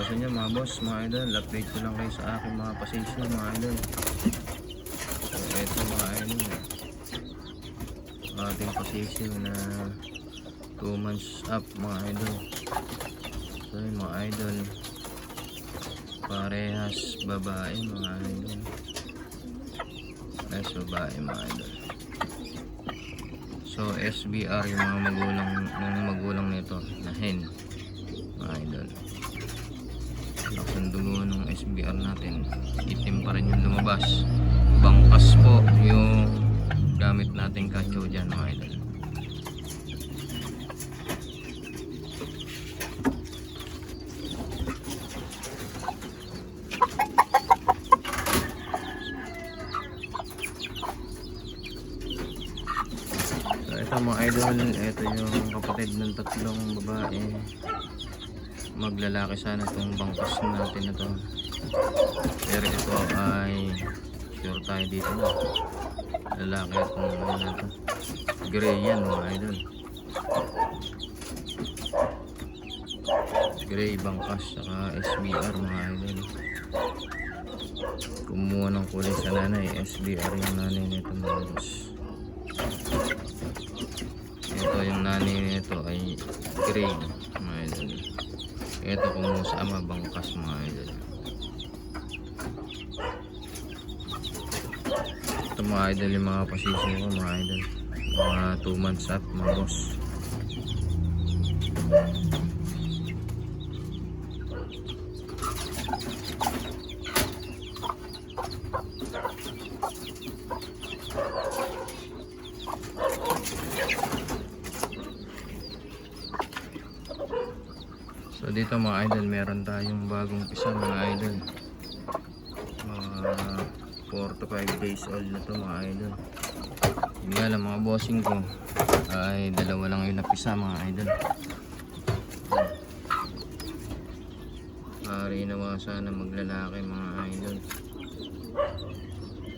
sa inyo mga boss, mga idol. Update ko lang kayo sa aking mga pasisyon mga idol. So eto mga idol, ating pasisyon na 2 months up mga idol. So yun mga idol, parehas babae mga idol. Parehas babae mga idol. So SBR yung mga magulang nito na hen mga idol. Lakas ng dugo ng SBR natin, itim pa rin yung lumabas. Bangkas po yung gamit nating kacho dyan mga idol. So ito mga idol, ito yung kapatid ng tatlong babae. Maglalaki sana itong bangkas natin na to, pero ito ay sure tayo dito na lalaki itong ano na to, gray yan mga idol, gray bangkas saka SBR mga idol. Kumuha ng kulay sa nanay, SBR yung nanay nito mga boss. Ito yung nanay nito ay gray mga idol. Ito kung sa ama bangkas mga idol. Ito mga idol yung mga posisyon ko mga idol. Mga 2 months up mga boss. So dito mga idol, meron tayong bagong pisa mga idol. Mga 4 to 5 days old na to mga idol. Hindi nga lang mga bossing ko ay dalawa lang yung napisa mga idol. Pari naman sana maglalaki mga idol.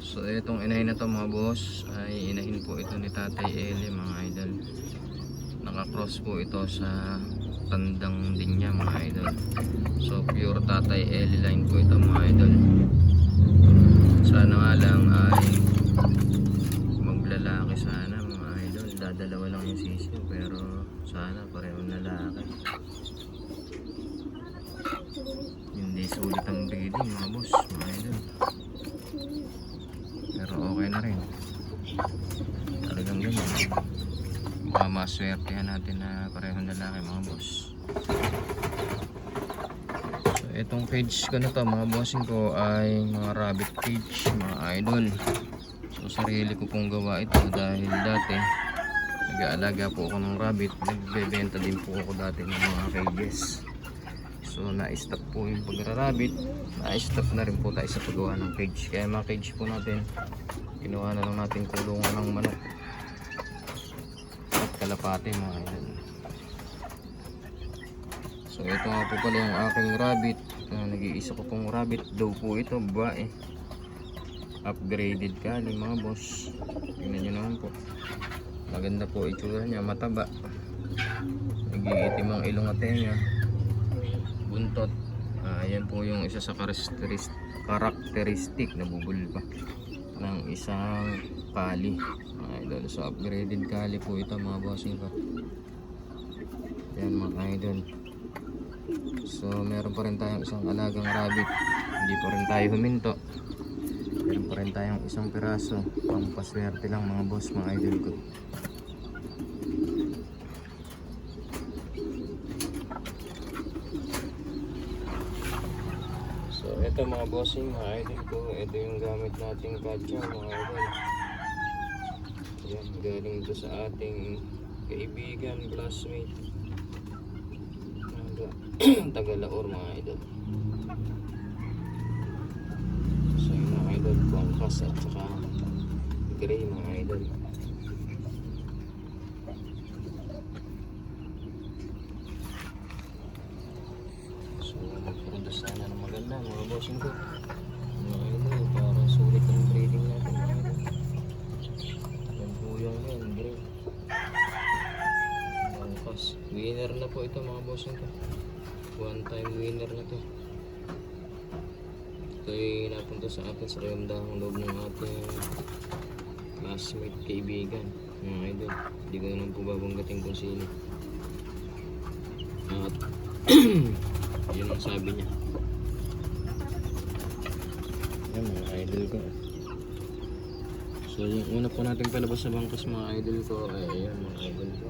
So itong inahin na to mga boss ay inahin po ito ni Tatay Eli mga idol. Naka-cross po ito sa tandang din niya mga idol. So pure Tatay Eli line po ito mga idol. Sana nga lang ay maglalaki sana mga idol. Dadalawa lang yung sisiyo pero sana parehong lalaki. Hindi sulit ang breeding mga boss mga idol, pero okay na rin. Talagang ganyan, baka maswertehan natin na parehong lalaki mga boss. So itong cage ko na to mga bossing ko ay mga rabbit cage mga idol. So sarili ko pong gawa ito dahil dati nag-aalaga po ako ng rabbit. Nagbebenta din po ako dati ng mga cages. So na-stop po yung pagra-rabbit, na-stop na rin po tayo sa paggawa ng cage. Kaya mga cage po natin, kinuha na lang natin kulungan ng manok at kalapate mga idol. So ito nga po pala yung aking rabbit. Nag-iisa ko pong rabbit daw po ito, babae. Upgraded kali mga boss. Tingnan nyo naman po, maganda po itsura niya, mataba, nag-iitim ang ilong at tenga, buntot. Yan po yung isa sa karakteristik na bubulba ng isang kali mga idol. So upgraded kali po ito mga bossing ko. Yan mga idol. So meron pa rin tayong isang alagang rabbit, hindi pa rin tayo huminto. Meron pa rin tayong isang piraso, pang paswerte lang mga boss mga idol ko. So ito mga bossing mga idol ko, ito yung gamit nating kacho mga idol. Yan, galing ito sa ating kaibigan, classmate, Tagalaor mga idol. So yung mga idol, bangkas at saka gray mga idol. So mag-produce sana ng maganda mga bossing ko mga idol, para sulit ang breeding natin mga idol. Yan po yan, gray bangkas. Winner na po ito mga bossing ko. One time winner na to. Ito ay napunta sa atin sa kayamdahang loob ng ating classmate, kaibigan, mga idol. Hindi ko naman po babanggating kung sino. At yun ang sabi niya. Yan mga idol ko. So yung una po natin palabas sa bangkas mga idol ko ay ayan mga idol ko.